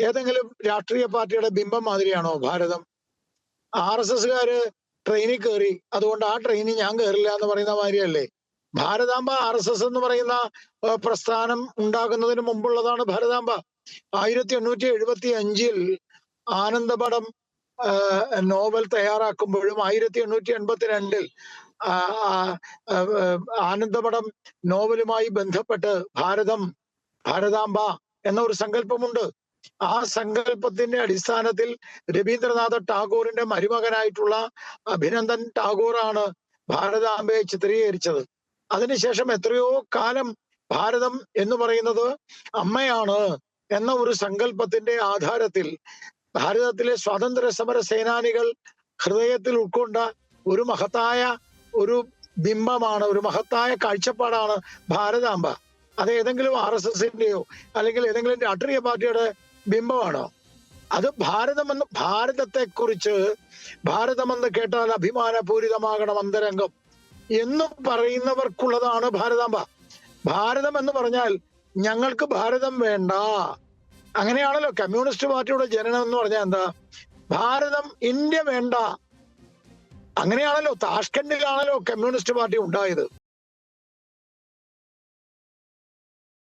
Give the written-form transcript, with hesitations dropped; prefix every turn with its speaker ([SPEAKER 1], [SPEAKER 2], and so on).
[SPEAKER 1] ഏതെങ്കിലും രാഷ്ട്രീയ പാർട്ടിയുടെ ബിംബം മാതിരിയാണോ ഭാരതം? RSSകാര് ട്രെയിനിൽ കയറി, അതുകൊണ്ട് ആ ട്രെയിനിൽ ഞാൻ കയറില്ല എന്ന് പറയുന്ന മാതിരിയല്ലേ? ഭാരതാംബ RSS എന്ന് പറയുന്ന പ്രസ്ഥാനം ഉണ്ടാകുന്നതിന് മുമ്പുള്ളതാണ് ഭാരതാംബ. 1875 ആനന്ദമഠം നോവൽ തയ്യാറാക്കുമ്പോഴും 1882 ആനന്ദമഠം നോവലുമായി ബന്ധപ്പെട്ട് ഭാരതാംബ എന്ന ഒരു സങ്കല്പമുണ്ട്. ആ സങ്കല്പത്തിന്റെ അടിസ്ഥാനത്തിൽ രവീന്ദ്രനാഥ ടാഗോറിന്റെ മരുമകനായിട്ടുള്ള അഭിനന്ദൻ ടാഗോറാണ് ഭാരതാംബയെ ചിത്രീകരിച്ചത്. അതിനുശേഷം എത്രയോ കാലം ഭാരതം എന്ന് പറയുന്നത് അമ്മയാണ് എന്ന ഒരു സങ്കല്പത്തിന്റെ ആധാരത്തിൽ ഭാരതത്തിലെ സ്വാതന്ത്ര്യ സമര സേനാനികൾ ഹൃദയത്തിൽ ഉൾക്കൊണ്ട ഒരു മഹത്തായ ഒരു ബിംബമാണ്, ഒരു മഹത്തായ കാഴ്ചപ്പാടാണ് ഭാരതാംബ. അത് ഏതെങ്കിലും RSSന്റെയോ അല്ലെങ്കിൽ ഏതെങ്കിലും രാഷ്ട്രീയ പാർട്ടിയുടെ ബിംബമാണോ? അത് ഭാരതത്തെക്കുറിച്ച് ഭാരതമെന്ന് കേട്ടാൽ അഭിമാനപൂരിതമാകണം അന്തരംഗം എന്ന് പറയുന്നവർക്കുള്ളതാണ് ഭാരതാംബ. ഭാരതം എന്ന് പറഞ്ഞാൽ ഞങ്ങൾക്ക് ഭാരതം വേണ്ട. അങ്ങനെയാണല്ലോ കമ്മ്യൂണിസ്റ്റ് പാർട്ടിയുടെ ജനനം എന്ന് പറഞ്ഞാൽ എന്താ? ഭാരതം, ഇന്ത്യ വേണ്ട. അങ്ങനെയാണല്ലോ താഷ്കണ്ടിലാണല്ലോ കമ്മ്യൂണിസ്റ്റ് പാർട്ടി ഉണ്ടായത്.